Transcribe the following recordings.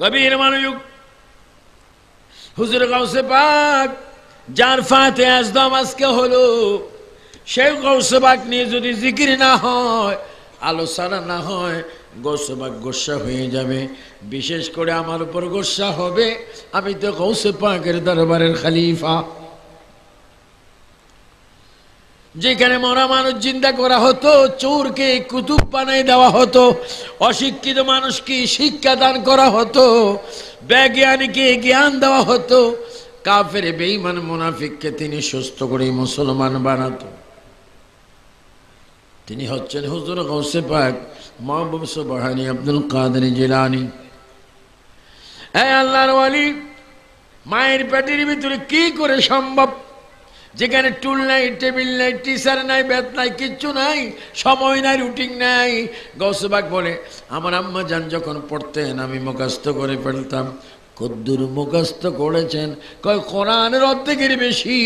গভীর মনোযোগ। হুজুর গাউসে পাক যার ফাতে আজদম আজকে হলো, সেই গাউসে পাক নিয়ে যদি জিকির না হয়, আলোচনা না হয়, গাউসে পাক গোসা হয়ে যাবে। বিশেষ করে আমার উপর গোসা হবে, আমি তো গাউসে পাকের দরবারের খলিফা। যেখানে মরা মানুষ জিন্দা করা হতো, চোরকে কুতুব বানাই দেওয়া হতো, অশিক্ষিত মানুষকে শিক্ষা দান করা হতো, বিজ্ঞানীকে জ্ঞান দেওয়া হতো, কাফের বেঈমান মুনাফিককে তিনি সুস্থ করে মুসলমান বানাতো। তিনি হচ্ছেন হুজুর গাউসে পাক মাহবুব সুবহানী আব্দুল কাদের জিলানী। এই আল্লাহর ওয়ালি, মায়ের পেটের ভিতরে কি করে সম্ভব? যেখানে টুল নাই, টেবিল নাই, টিচার নাই, বেত নাই, কিচ্ছু নাই, সময় নাই, রুটিন নাই। গাউসে পাক বলে, আমার আম্মা জান যখন পড়তেন আমি মুখস্থ করে ফেলতাম। কদ্দুর মুখস্থ করেছেন? কয় কোরআনের অর্ধেকের বেশি,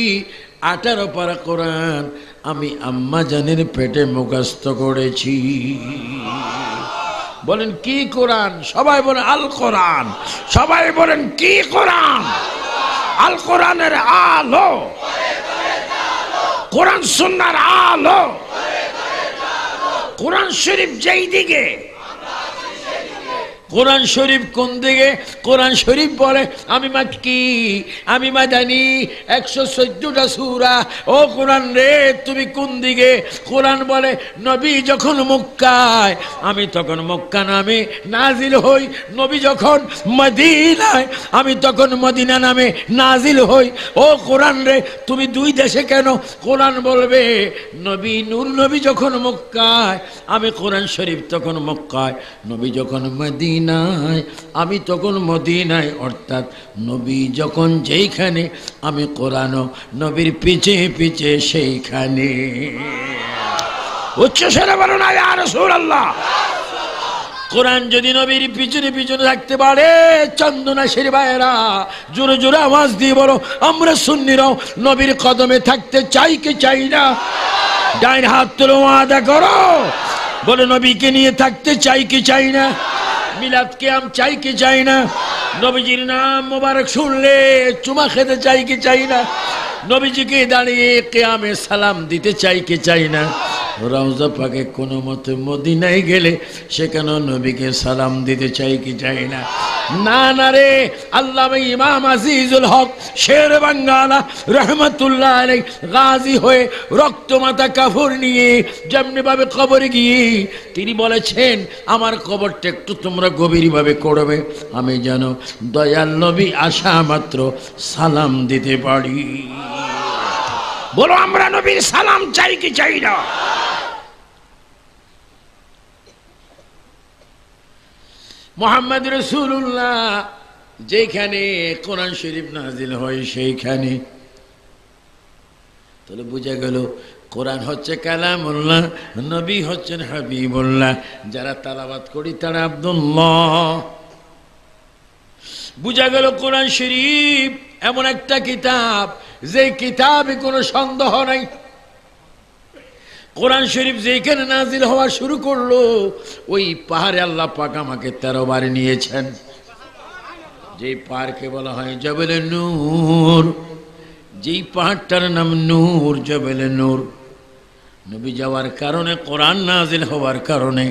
18 পারা কোরআন আমি আম্মা জানের পেটে মুখস্থ করেছি। বলেন কি কোরআন? সবাই বলেন আল কোরআন। সবাই বলেন কি কোরআন? আল কোরআনের আলো, কোরআন সুন্নাহর আলো। কোরআন শরীফ যেই দিকে, কোরআন শরীফ কোন দিকে? কোরআন শরীফ বলে আমি মাক্কি, আমি মাদানী, 114টা সূরা। ও কোরআন রে, তুমি কোন দিকে? কোরআন বলে নবী যখন মক্কায়, আমি তখন মক্কা নামে নাজিল হই। নবী যখন মদিনায়, আমি তখন মদিনা নামে নাজিল হই। ও কোরআন রে, তুমি দুই দেশে কেন? কোরআন বলবে নবী নূর নবী যখন মক্কায়, আমি কোরআন শরীফ তখন মক্কায়। নবী যখন মদিনায়, আমি তখন মদিনায়। অর্থাৎ নবী যখন যেইখানে, আমি কোরআন নবীর পিছে পিছে সেইখানে। উচ্চ স্বরে বলুন ইয়া রাসূলুল্লাহ। কোরআন যদি নবীর পিছনে পিছনে থাকতে পারে, চন্দনাশীর ভাইয়েরা জোরে জোরে আওয়াজ দিয়ে বলো, আমরা সুন্নিরাও নবীর কদমে থাকতে চাই কি চাই না? ডাইন হাত তুলে ওয়াদা করো, বলো নবীকে নিয়ে থাকতে চাই কি চাই না? মিলাদ কিয়াম চাই কি চাই না? নবীজির নাম মোবারক শুনলে চুমা খেতে চাই কি চাই না? নবীজিকে দাঁড়িয়ে কিয়ামে সালাম দিতে চাই কি চাই না? রওজা পাকে কোনো মতে মদিনায় গেলে সেখানে নবীকে সালাম দিতে চাই কি চাই না? না না রে, আল্লামা ইমাম আজিজুল হক শের বাঙ্গালা রহমতুল্লাহ আলাইহি গাজী হয়ে রক্তমাতা কাফর নিয়ে যেমনি ভাবে কবরে গিয়ে তিনি বলেছেন, আমার কবরটা একটু তোমরা গভীরভাবে করবে, আমি যেন দয়াল নবী আসা মাত্র সালাম দিতে পারি। বলো আমরা নবীর সালাম চাই কি চাই না? মুহাম্মদ রাসূলুল্লাহ যেখানে কোরআন শরীফ নাজিল হয় সেইখানে, তাহলে বোঝা গেল কোরআন হচ্ছে কালামুল্লাহ, নবী হচ্ছেন হাবিবুল্লাহ। যারা তেলাওয়াত করি তারা আব্দুল্লাহ। বোঝা গেল কোরআন শরীফ এমন একটা কিতাব, যে কিতাবে কোনো সন্দেহ নাই। কোরআন শরীফ যেখানে নাজিল হওয়া শুরু করলো, ওই পাহাড়ে আল্লাহ পাক আমাকে 13 বার নিয়েছেন। যেই পাহাড়কে বলা হয় জবেলে নূর, যেই পাহাড়টার নাম নূর, জবেলে নূর। নবী যাওয়ার কারণে, কোরআন নাজিল হওয়ার কারণে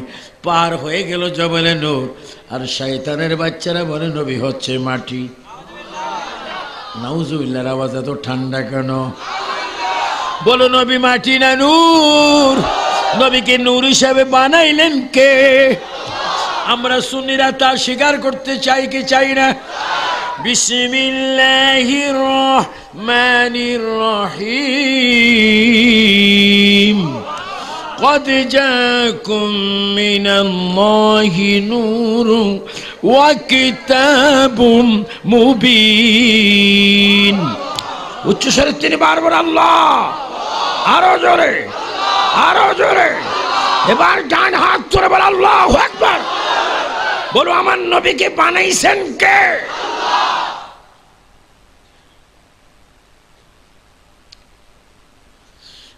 পার হয়ে গেল জবেলে নূর। আর শয়তানের বাচ্চারা বলে নবী হচ্ছে মাটি। নাউজুবিল্লাহর আওয়াজ এত ঠান্ডা কেন? বলো নবী মাটি না নূর? নবীকে নূর হিসাবে বানাইলেন কে? আমরা সুন্নিরা তা স্বীকার করতে চাই কি চাই না? বিসমিল্লাহির রহমানির রহিম। قد جاءكم من الله نور وكتاب مبين। উচ্চ স্বরে তিনি বারবার আল্লাহ, আরো জোরে, আরো জোরে। এবার ডান হাত তুলে বল আল্লাহু আকবার। বলো আমার নবীকে বানাইছেন কে?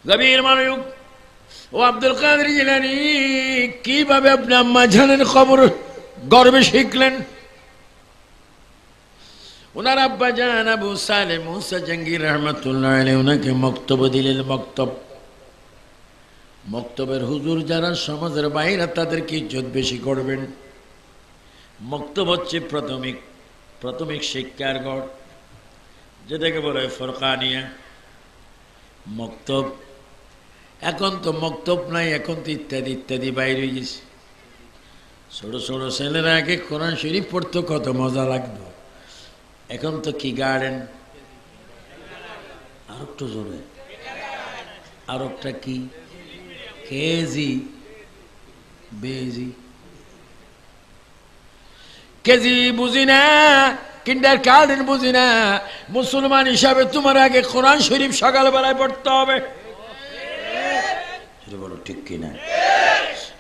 গভীর মনোযোগ। ও আব্দুল কাদের জিলানী, কিভাবে আপনি আম্মা জানের কবর গর্বে শিখলেন? ওনার আব্বা জান আবু সালেহ মুসা জাহাঙ্গীর রহমাতুল্লাহ আলাইহি ওনাকে মক্তব দিলেন। মক্তবের হুজুর যারা সমাজের বাইরে তাদেরকে ইজ্জত বেশি করবেন। মক্তব হচ্ছে প্রাথমিক শিক্ষার গড়, যেটাকে বলে ফরকানিয়া মক্তব। এখন তো মক্তব নাই, এখন তো ইত্যাদি ইত্যাদি বাইরে হয়ে গেছে। ছোট ছোট ছেলেরা আগে কোরআন শরীফ পড়তো, কত মজা লাগতো। এখন তো কি গার্ডেন, আর একটু জোরে, আর একটা কি কেজি বেজি, কেজি বুঝি না, কিন্ডার গার্ডেন বুঝি না। মুসলমান হিসাবে তোমার আগে কোরআন শরীফ সকালবেলায় পড়তে হবে। বলো ঠিক কিনা?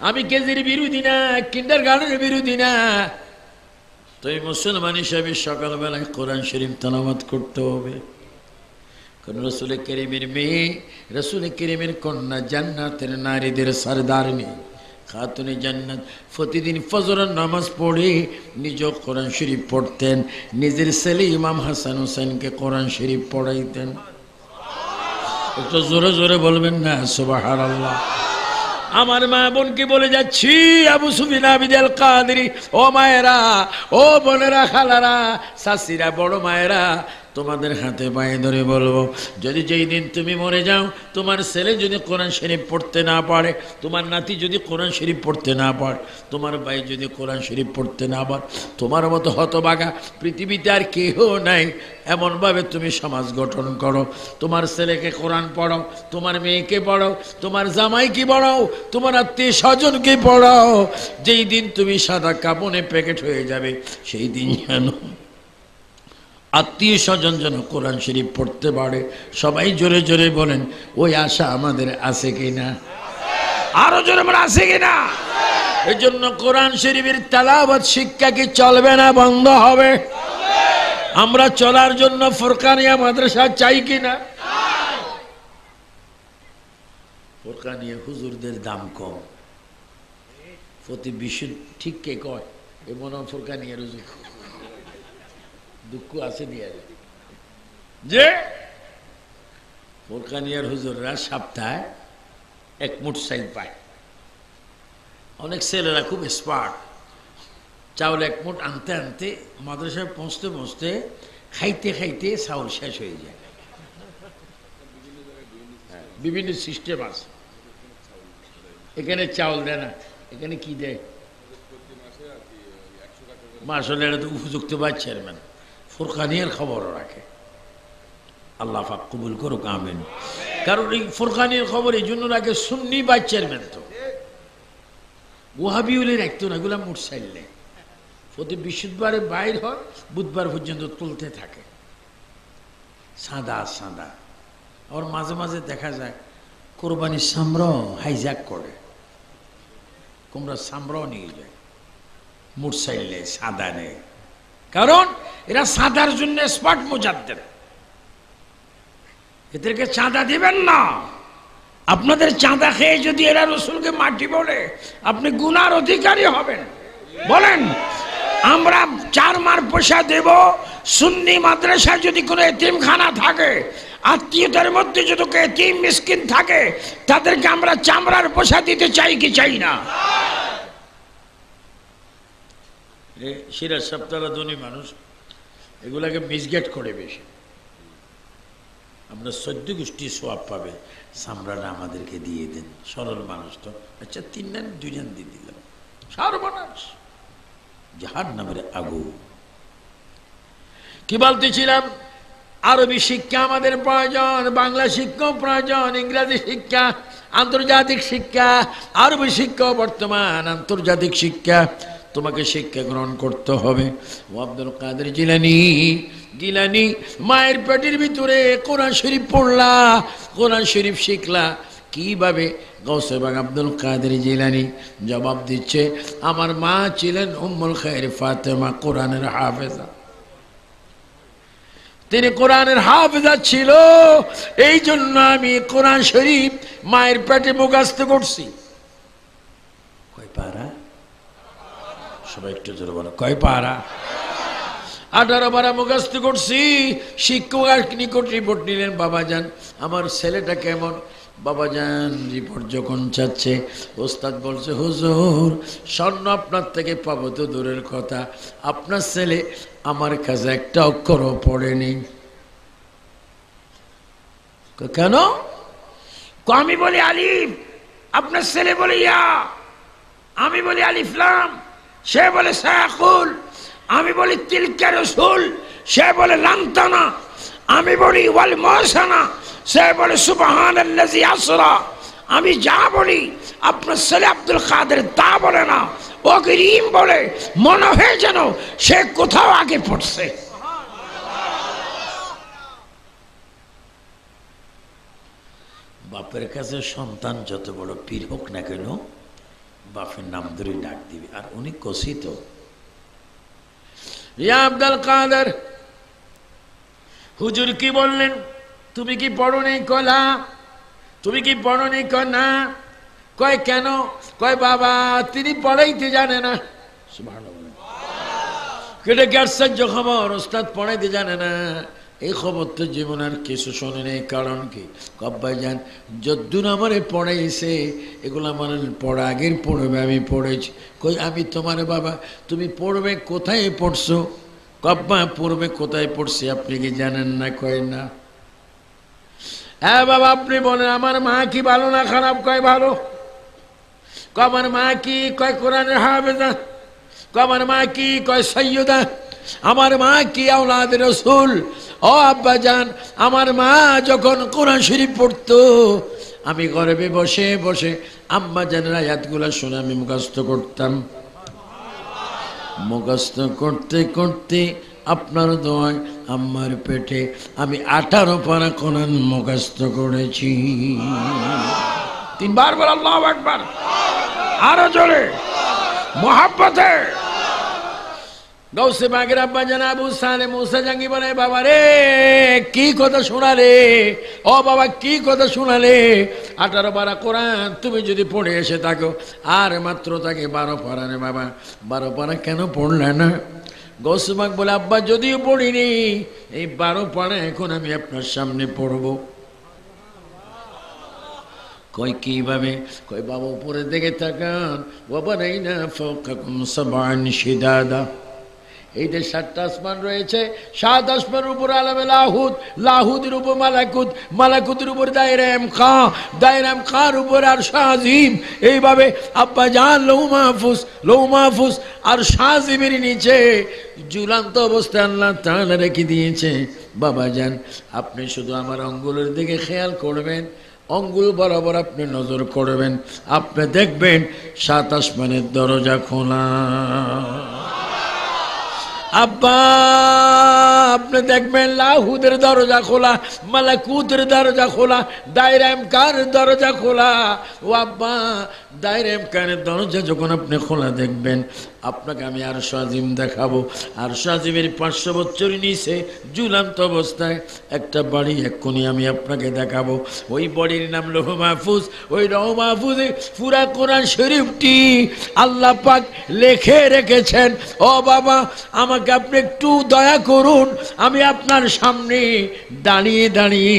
আমি কেজির বিরোধী না, কিন্ডার গার্ডেনের বিরোধী না। তো এই মুসলমান হিসাবে সকালবেলায় কোরআন শরীফ তেলাওয়াত করতে হবে। কারণ রসুল করিমের মেয়ে, রসুল করিমের কন্যা, জান্নাতের নারীদের সরদারনি খাতুনে জান্নাত প্রতিদিন ফজরের নামাজ পড়ে নিজ কোরআন শরীফ পড়তেন। নিজের ছেলে ইমাম হাসান হোসেনকে কোরআন শরীফ পড়াইতেন। একটু জোরে জোরে বলবেন না সুবহানাল্লাহ। আমার মা বোনকে বলে যাচ্ছি, আবু সুফিয়ান আবিদুল কাদেরী, ও মায়েরা, ও বোনেরা, খালারা, শাশিরা, বড় মায়েরা, তোমাদের হাতে পায়ে ধরে বলবো, যদি যেই দিন তুমি মরে যাও, তোমার ছেলে যদি কোরআন শরীফ পড়তে না পারে, তোমার নাতি যদি কোরআন শরীফ পড়তে না পারে, তোমার ভাই যদি কোরআন শরীফ পড়তে না পারে, তোমার মতো হতভাগা পৃথিবীতে আর কেহ নাই। এমনভাবে তুমি সমাজ গঠন করো, তোমার ছেলেকে কোরআন পড়াও, তোমার মেয়েকে পড়াও, তোমার জামাইকে পড়াও, তোমার আত্মীয় স্বজনকে পড়াও। যেই দিন তুমি সাদা কাপড়ে প্যাকেট হয়ে যাবে, সেই দিন যেন আত্মীয় স্বজন যেন কোরআন শরীফ পড়তে পারে। সবাই জোরে জোরে বলেন, ওই আশা আমাদের আছে কিনা? আরো জোরে বলেন, আছে কিনা? এই জন্য কোরআন শরীফের তেলাওয়াত শিক্ষা কি চলবে না বন্ধ হবে? আমরা চলার জন্য ফুরকানিয়া মাদ্রাসা চাই কিনা? ফুরকানিয়া হুজুরদের দাম কম, প্রতি বিশুদ্ধ ঠিক কে কয় এ মনে ফুরকানিয়ার হুজুর দুঃখ আছে দিয়ে যে ফুরকানিয়ার হুজুররা সপ্তাহে এক মুঠ চাল পায়। অনেক ছেলেরা খুব স্মার্ট, চাউল এক মুঠ আনতে আনতে মাদ্রাসায় পৌঁছতে পৌঁছতে খাইতে খাইতে চাউল শেষ হয়ে যায়। বিভিন্ন সিস্টেম আছে। এখানে চাউল দেয় না, এখানে কি দেয় আসলে এটা তো উপযুক্ত বা চেয়ারম্যান ফুরকানিয়ার খবরও রাখে। আল্লাহ পাক কবুল করুক, আমিন। কারণ এই ফুরকানিয়ার খবর এই জন্য রাখে, সুন্নি বা চেয়ারম্যান তো ওয়াহাবিউলে রাখতো না, এগুলা মুরসাইলে প্রতি বৃহস্পতিবারে বাইর হয়, বুধবার পর্যন্ত তুলতে থাকে সাদা সাদা। আর মাঝে মাঝে দেখা যায় কোরবানির সামরাও হাইজ্যাক করে, কুমড়ার সামরাও নিয়ে যায় মুরসাইলে, সাদা নেই। কারণ এরা সাদার জন্য স্পট মুজাদ্দেদ, এদেরকে চাঁদা দিবেন না। আপনাদের চাঁদা খেয়ে যদি এরা রসুলকে মাটি বলে, আপনি গুনার অধিকারী হবেন। বলেন, আমরা 4 মার পয়সা দেব, সুন্নি মাদ্রাসায় যদি কোনো এতিমখানা থাকে, আত্মীয়দের মধ্যে যদি এতিম মিসকিন থাকে, তাদেরকে আমরা চামড়ার পয়সা দিতে চাই কি চাই না? সিরাজ সপ্তাহরা ধনী মানুষ এগুলাকে মিসগেট করে বেশি। আমরা 14 গোষ্ঠী সোয়াব পাবে, চামড়াটা আমাদেরকে দিয়ে দেন। সরল মানুষ তো, আচ্ছা 3 জন 2 জন দিয়ে দিলাম, সর্বনাশ, জাহান্নামের আগুন। কি বলতেছিলাম? আরবি শিক্ষা আমাদের প্রয়োজন, বাংলা শিক্ষাও প্রয়োজন, ইংরেজি শিক্ষা, আন্তর্জাতিক শিক্ষা, আরবি শিক্ষা, বর্তমান আন্তর্জাতিক শিক্ষা। তোমাকে শিক্ষা গ্রহণ করতে হবে। ও আব্দুল কাদের জিলানী মায়ের পেটের ভিতরে কোরআন শরীফ পড়লা, কোরআন শরীফ শিখলা কিভাবে? গৌসে পাক আব্দুল কাদের জিলানী জবাব দিচ্ছে, আমার মা ছিলেন উম্মুল খায়র ফাতেমা, কোরআনের হাফেজা। তিনি কোরআনের হাফেজা ছিল, এই জন্য আমি কোরআন শরীফ মায়ের পেটে মুখস্থ করছি। কয় পারা? সবাই একটু জোরে বলো, কয় পারা? 18 পারা মুখস্থ করছি। শিক্ষক নিকট রিপোর্ট নিলেন, বাবা যান আমার ছেলেটা কেমন? বাবা যান রিপোর্ট যখন চাচ্ছে, ওস্তাদ বলছে হুজুর স্বর্ণ আপনার থেকে পাবো তো দূরের কথা, আপনার ছেলে আমার কাছে একটা অক্ষরও পড়েনি। কেন? আমি বলি আলিফ, আপনার ছেলে বলে ইয়া, আমি বলি আলিফ লাম, সে বলে সায়াকুল, আমি বলি তিলকা রাসূল, সে বলে লান্তানা, আমি বলি ওয়াল মুসানা, সে বলে সুবহানাল্লাযী আসরা। আমি যা বলি আপনার ছেলে আব্দুল কাদের তা বলে না, ও করিম বলে, মনে হয় যেন সে কোথাও আগে পড়ছে। বাপের কাছে সন্তান যত বড় পীর হোক না কেন, বাপের নাম ধরে ডাক দিবে। আর উনি কষিত, ইয়া আব্দুল কাদের, হুজুর কি বললেন? তুমি কি পড়ো নেই? কলা তুমি কি পড়ো নেই? কয় না। কয় কেন? কয় বাবা তিনি পড়াইতে জানে না। সুবহানাল্লাহ, কেটে কি আশ্চর্য খবর, ওস্তাদ পড়াইতে জানে না। এই খবর তো জীবন আর কিছু শোনে নেই। কারণ কি? কব্বাই যান যদ্দুর আমারে পড়াইছে এগুলো আমার পড়া আগের পড়বে, আমি পড়েছি। কই আমি তোমার বাবা, তুমি পড়বে কোথায় পড়ছো? কব্বা পড়বে কোথায় পড়ছি আপনি কি জানেন না? কয় না। হ্যাঁ বাবা আপনি বলেন আমার মা কি ভালো না খারাপ? কয় ভালো। আমার মা কি? কয় কোরআনের হাফেজা। আমার মা কি? কয় সৈয়দা। আমার মা কি? আওলাদ রাসূল। ও আব্বা জান, আমার মা যখন কোরআন শরীফ পড়তো আমি গর্বে বসে বসে আম্মা জানের আয়াতগুলো শুনে আমি মুখস্থ করতাম। মুখস্থ করতে করতে আপনার দোয়ায় আম্মার পেটে আমি 18 পারা কোরআন মুখস্থ করেছি। 3 বার বল আল্লাহু আকবার, আরো জোরে মোহাব্বতে। গৌসে পাকের আব্বা জান আবু সালেহ মুসা জাঙ্গি বলে, বাবা রে কি কথা শোনালে, ও বাবা কি কথা শোনালে। 18 পারা কোরআন তুমি যদি পড়ে এসে থাকো, আর মাত্র তাকে 12 পারা রে বাবা, 12 পারা কেন পড়লে না? গৌসে পাক বলে, আব্বা যদিও পড়িনি, এই 12 পারা এখন আমি আপনার সামনে পড়বো। কই কিভাবে? কই বাবা উপরের দিকে তাকান, বাবা নাই না ফাওকাকুম সাবআন শিদাদা। এই যে 7টা আসমান রয়েছে, 7 আসমানের উপর আলামে লাহুদ, লাহুদের উপর মালাকুত, মালাকুতের উপর দায়রাম খা, দায়রাম খার উপর আরশ আজিম। এইভাবে আব্বা জান লৌহ মাহফুজ, লৌহ মাহফুজ আর আজিমের নিচে ঝুলন্ত অবস্থায় আল্লাহ তাআলা রেখে দিয়েছে। বাবা জান আপনি শুধু আমার আঙ্গুলের দিকে খেয়াল করবেন, আঙ্গুল বরাবর আপনি নজর করবেন, আপনি দেখবেন 7 আসমানের দরজা খোলা। আব্বা আপনি দেখবেন লাহুদের দরজা খোলা, মালাকুতের দরজা খোলা, দায়রাম কার দরজা খোলা। ও আব্বা দায়রাম কারের দরজা যখন আপনি খোলা দেখবেন, আপনাকে আমি আরশ আজিম দেখাবো। আরশ আজিমের 500 বছর নিচে ঝুলন্ত অবস্থায় একটা বাড়ি এক্ষুনি আমি আপনাকে দেখাবো। ওই বাড়ির নাম লৌহ মাহফুজ। ওই লৌহ মাহফুজে পুরা কোরআন শরীফটি আল্লাহ পাক লিখে রেখেছেন। ও বাবা আমাকে আপনি একটু দয়া করুন, আমি আপনার সামনে দাঁড়িয়ে দাঁড়িয়ে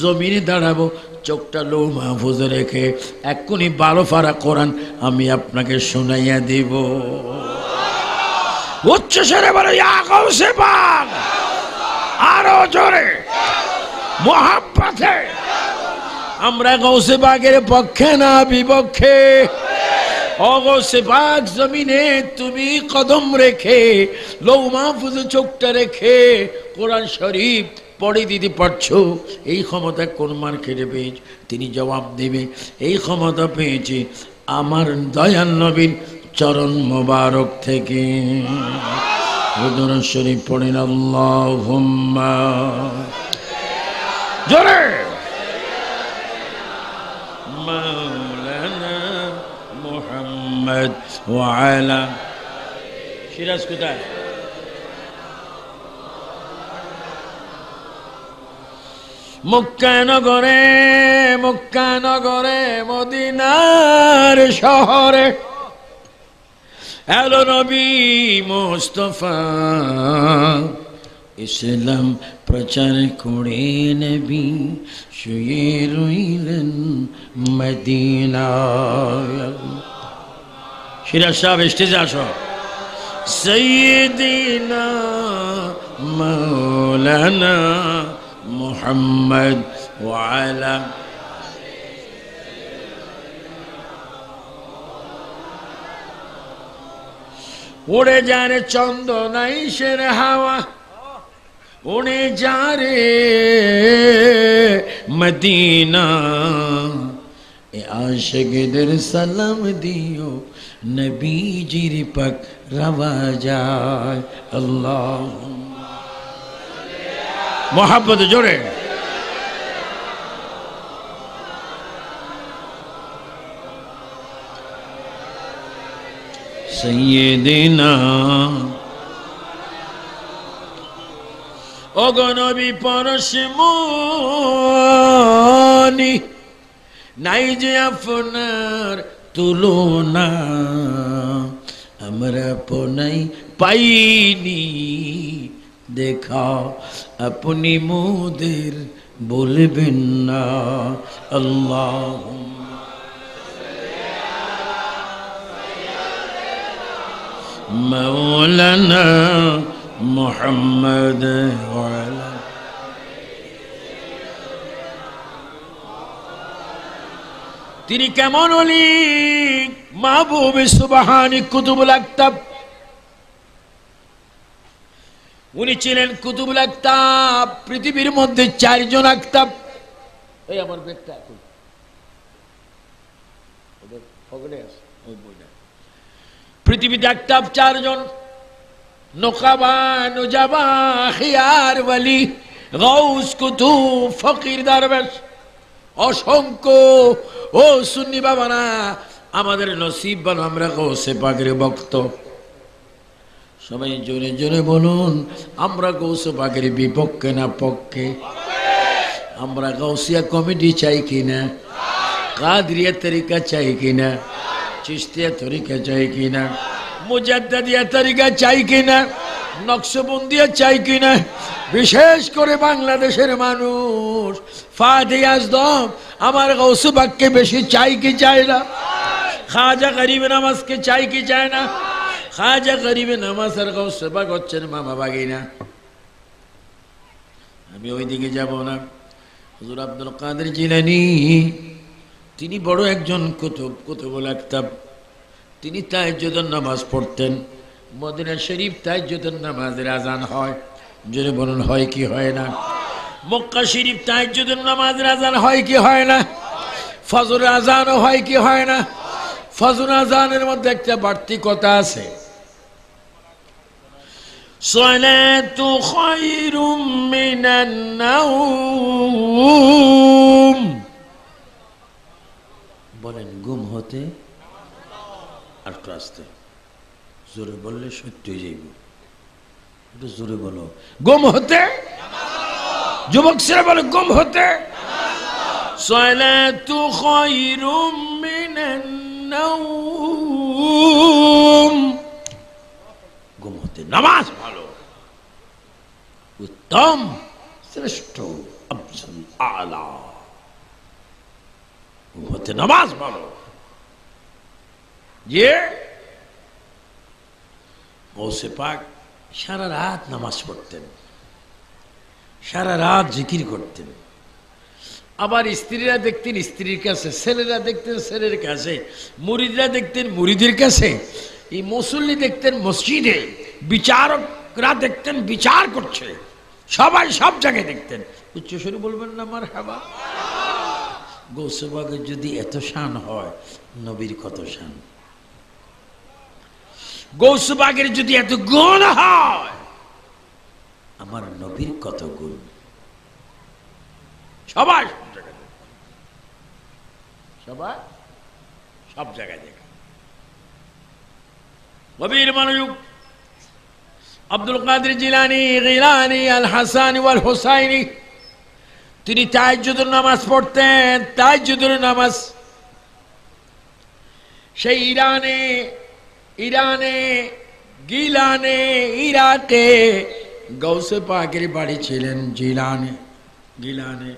জমিনে দাঁড়াবো, চোখটা লৌহ মাহফুজে রেখে এক্ষুনি 12 পারা কোরআন আমি আপনাকে শোনাইয়া দিব। উচ্চ স্বরে বলে ইয়া গাউসে পাক, আরো জোরে মোহাব্বতে। আমরা গাউসে পাকের পক্ষে না বিপক্ষে? ও গাউসে পাক জমিনে তুমি কদম রেখে লৌহ মাহফুজে চোখটা রেখে কোরআন শরীফ পড়ে দিতে পারছো, এই ক্ষমতা কোন মার্কেটে পেয়েছি? তিনি জবাব দেবে এই ক্ষমতা পেয়েছি আমার দয়াল নবীর চরণ মোবারক থেকে। হুজুর শরীফ পড়েন আল্লাহুম্মা জোরে মাওলানা মুহাম্মদ ওয়া আলা। সিরাজ কোথায়? মক্কা নগরে, মক্কা নগরে, মদিনার শহরে এলো নবী মুস্তাফা ইসলাম প্রচার করে নবী শুয়ে রইলেন মদিনায়। সিরাজ সাহেব স্টেজে আসো। সাইয়্যিদিনা মাওলানা মুহাম্মদ ওয়া আলা উড়ে যারে চন্দনাইশের হাওয়া, উড়ে যারে মদিনা, এ আশিকদের সালাম দিও নবীজির পাক রওয়া যায়। আল্লাহুম্মা মোহাব্বত জোরে। সাইয়্যিদিনা ওগো নবী পরশমণি, নাই যে আপনার তুলনা, আমরা আপনাই পাইনি দেখা, আপনি মোদের বলবেন না। আল্লাহুম্মা মাওলানা মুহাম্মদ ওয়া আলা। তিনি কেমন ওলি? মাহবুব সুবহানি কুতুবুল আকতাব। উনি ছিলেন কুতুবুল আকতাব। পৃথিবীর মধ্যে 4 জন আকতাব। এই আমার ব্যাগটা এখন ওদের পকেটে আছে, ওই বইটা। পৃথিবীতে আকতাব 4 জন, নোকাবা, নুজাবা, খিয়ার, ওয়ালি, গাউস, কুতুব, ফকির, দরবেশ। অসংখ্য। ও সুন্নি বাবারা, আমাদের নসিব বানো আমরা গৌসে পাকের ভক্ত। সবাই জোরে জোরে বলুন, আমরা গৌসে পাকের বিপক্ষে না পক্ষে? আমরা গৌসিয়া কমিটি চাই কিনা? কাদরিয়া তরিকা চাই কিনা? চিশতিয়া তরিকা চাই কিনা? মুজাদ্দিদিয়া তরিকা চাই কিনা? নকশবন্দিয়া চাই কিনা? বিশেষ করে বাংলাদেশের মানুষ ফাতিহা আজদম আমার গৌসে পাককে বেশি চাই কি চায় না? খাজা গরিব নামাজকে চাই কি চায় না? খাজা গরিব নামাজ আর গৌসে পাক হচ্ছেন মামা বাগিনা। আমি ওই দিকে যাব না। হুজুর আব্দুল কাদের জিলানী তিনি বড় একজন কুতুবুল আকতাব। তিনি তাহাজ্জুদের নামাজ পড়তেন। মদিনা শরীফ তাহাজ্জুদের নামাজের আজান হয়, জোরে বলুন হয় কি হয় না? মক্কা শরীফ তাহাজ্জুদের নামাজের আজান হয় কি হয় না? ফজর আজানও হয় কি হয় না? ফজর আজানের মধ্যে একটা বাড়তি কথা আছে, সালাতু খায়রুম মিনান নাওম। বলেন ঘুম হতে, আর একটু আস্তে জোরে বললে সত্যি হয়ে যাইব, একটু জোরে বলো। ঘুম হতে, যুবক ছেলে বলে ঘুম হতে। সালাতু খায়রুম মিনান নাওম। ঘুম হতে নামাজ ভালো, উত্তম, শ্রেষ্ঠ, আফজল, আলা। ঘুম হতে নামাজ ভালো। যে গৌসে পাক সারা রাত নামাজ পড়তেন, সারা রাত জিকির করতেন। আবার স্ত্রীরা দেখতেন স্ত্রীর কাছে, ছেলেরা দেখতেন ছেলের কাছে, মুরিদরা দেখতেন মুরিদের কাছে, এই মুসল্লি দেখতেন মসজিদে, বিচারকরা দেখতেন বিচার করছে, সবাই সব জায়গায় দেখতেন। উচ্চস্বরে বলবেন না মারহাবা? গৌসে পাকের যদি এত শান হয়, নবীর কত শান? গৌসে পাকের যদি এত গুণ হয়, আমার নবীর কত গুণ? সবাই সবাই সব জায়গায় দেখে। গভীর মনোযোগ। আব্দুল কাদের জিলানী, গিলানী, আল হাসানি ওয়াল হুসাইনি তিনি তাহাজ্জুদের নামাজ পড়তেন। তাহাজ্জুদের নামাজ সেই ইরানে, ইরানে, গিলানে, ইরাকে গৌসে পাকের বাড়ি ছিলেন জিলানে, গিলানে।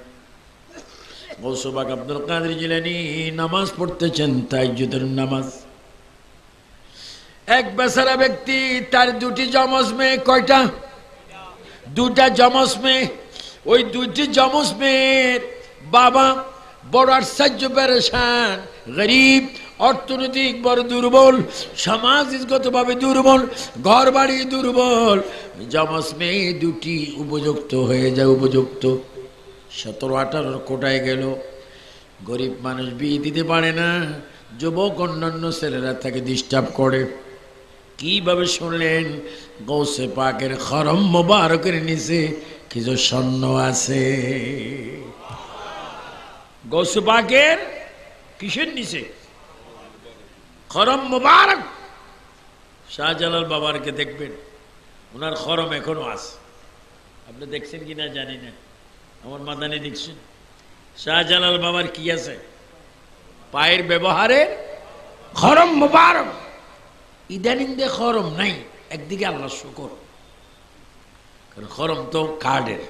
গৌসে পাক আব্দুল কাদের জিলানী নামাজ পড়তেছেন, তাহাজ্জুদের নামাজ। এক বেচারা ব্যক্তি, তার দুটি যমজ মেয়ে। কয়টা? দুটা যমজ মেয়ে। ওই দুটি যমজ মেয়ের বাবা বড় আশ্চর্য, পেরেশান, গরিব, অর্থনৈতিক বড় দুর্বল, সমাজগতভাবে দুর্বল, ঘর বাড়ি দুর্বল। যমজ মেয়ে দুটি উপযুক্ত হয়ে যায়, উপযুক্ত 17-18 কোটায় গেল। গরিব মানুষ বিয়ে দিতে পারে না, যুবক অন্যান্য ছেলেরা তাকে ডিস্টার্ব করে। কিভাবে শুনলেন? গৌসে পাকের খরম মোবারকের নিচে কিছু স্বর্ণ আছে। গৌসে পাকের কিসের নিচে? খরম মোবারক। শাহজালাল বাবারকে দেখবেন, ওনার খরম এখনো আছে। আপনি দেখছেন কিনা জানি না, আমার মাদানি দেখছেন। শাহজালাল বাবার কি আছে? পায়ের ব্যবহারের খরম মোবারক। ইদানিং দে খরম নাই, একদিকে আল্লাহ শুকর, কারণ খরম তো কার্ডের।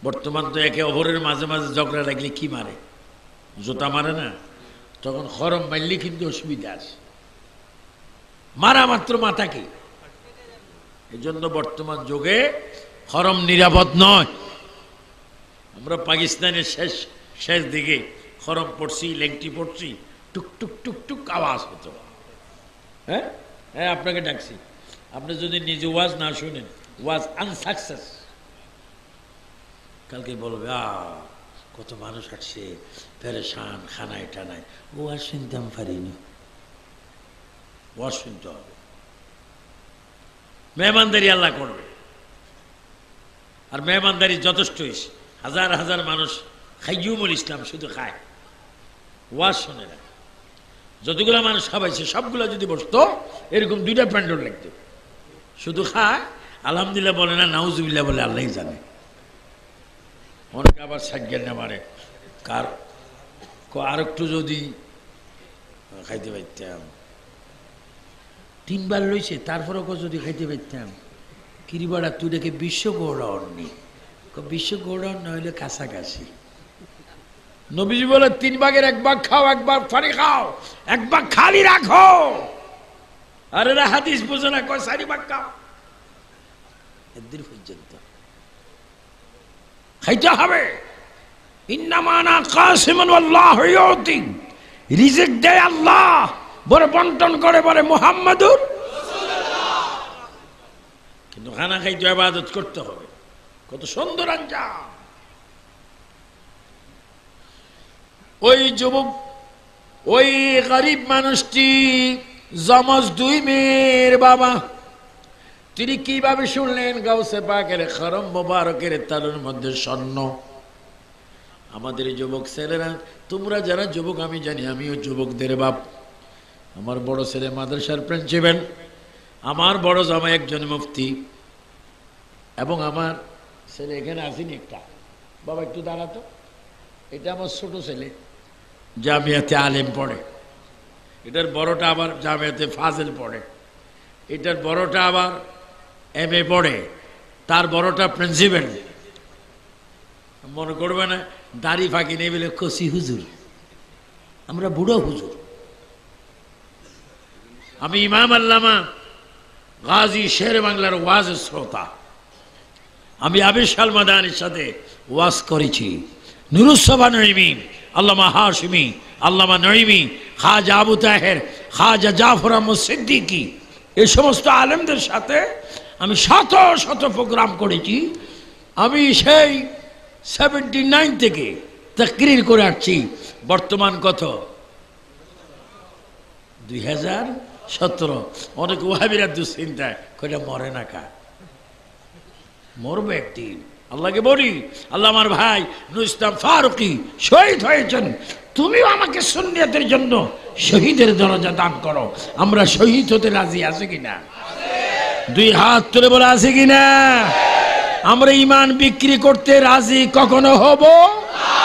বর্তমান তো একে অপরের মাঝে মাঝে ঝগড়া লাগলে কি মারে? জোতা মারে না? তখন খরম মারলে কিন্তু অসুবিধা আছে, মারা মাত্র মাথা কি। এই জন্য বর্তমান যুগে খরম নিরাপদ নয়। আমরা পাকিস্তানের শেষ দিকে খরম পড়ছি, লেংটি পড়ছি, টুক টুক টুক টুক আওয়াজ হতো। হ্যাঁ হ্যাঁ, আপনাকে ডাকছি। আপনি যদি নিজে ওয়াজ না শুনেন, ওয়াজ আনসাকসেস। কালকে বলবে কত মানুষ আসছে, পেরেশান, খানায় টানায়, ওয়াজ শুনতাম পারিনি। ওয়াজ শুনতে হবে, মেহমানদারি আল্লাহ করবে। আর মেহমানদারি যথেষ্ট হয়েছে। হাজার হাজার মানুষ খাইয়ুমুল ইসলাম শুধু খায়, ওয়াজ শোনে না। যতগুলো মানুষ খাওয়াইছে সবগুলো যদি বসতো, এরকম 2টা প্যান্ডল লাগতো। শুধু খায়, আলহামদুলিল্লাহ বলে না, নাউজুবিল্লাহ বলে, আল্লাহ জানে। অনেকে আবার সাজ্ঞান না মারে, কার আর একটু যদি খাইতে পারতাম। 3 বার লইছে, তারপরেও যদি খাইতে পারতাম। কিরিবাড়া তুই দেখে বিশ্ব গৌড়াওয়ার নেই, বিশ্ব গৌড়াওয়ার না হইলে কাছাকাছি। নবীজি বলে 3 ভাগের 1 ভাগ খাও, 1 ভাগ ফারি খাও, 1 ভাগ খালি রাখো। আর এরা হাদিস বোঝে না, কয় 4 ভাগ খাও। একদিন পর্যন্ত খাইতে হবে। ইন্নামা আনা কাসিমুন ওয়াল্লাহু ইউতি। রিজিক দেয় আল্লাহ, বড় বন্টন করে বলে মুহাম্মাদুর রাসূলুল্লাহ। কিন্তু খানা খাইতে ইবাদত করতে হবে। কত সুন্দর আঞ্জাম। ওই যুবক, ওই গরিব মানুষটি যমজ 2 মেয়ের বাবা, তিনি কিভাবে শুনলেন? গাউসে পাকের খরম মোবারকের তালুর মধ্যে স্বর্ণ। আমাদের যুবক ছেলেরা, তোমরা যারা যুবক, আমি জানি, আমিও যুবকদের বাপ। আমার বড় ছেলে মাদ্রাসার প্রিন্সিপাল, আমার বড় জামাই একজন মুফতি, এবং আমার ছেলে এখানে আসেনি একটা। বাবা একটু দাঁড়াতো। এটা আমার ছোট ছেলে, জামিয়াতে আলেম পড়ে। এটার বড়টা আবার জামিয়াতে ফাজেল পড়ে। এটার বড়টা আবার MA পড়ে। তার বড়টা প্রিন্সিপাল। মনে করবে না দাড়ি ফাঁকি নেই বলে কসি হুজুর, আমরা বুড়ো হুজুর। আমি ইমাম আল্লামা গাজী শের বাংলার ওয়াজের শ্রোতা। আমি আবিশাল মাদানির সাথে ওয়াজ করেছি। নুরুসসাবা নঈমি, আল্লামা হাশমি, আল্লামা নঈমি, খাজা আবু তাহের, খাজা জাফর আহমদ সিদ্দিকী, এই সমস্ত আলেমদের সাথে আমি শত শত প্রোগ্রাম করেছি। আমি সেই 79 থেকে তাকরির করে আসছি। বর্তমান কত? 2017। অনেক ওয়াহাবিরা দুশ্চিন্তায় কইটা মরে না কা, মরবে একদিন। আল্লাহকে বলি, আল্লাহ আমার ভাই নুর ইসলাম ফারুকী শহীদ হয়েছেন, তুমিও আমাকে সুন্নিয়তের জন্য শহীদের দরজা দান করো। আমরা শহীদ হতে রাজি আছি কিনা? 2 হাত তুলে বলে আছে কিনা? আমরা ইমান বিক্রি করতে রাজি কখনো হব না।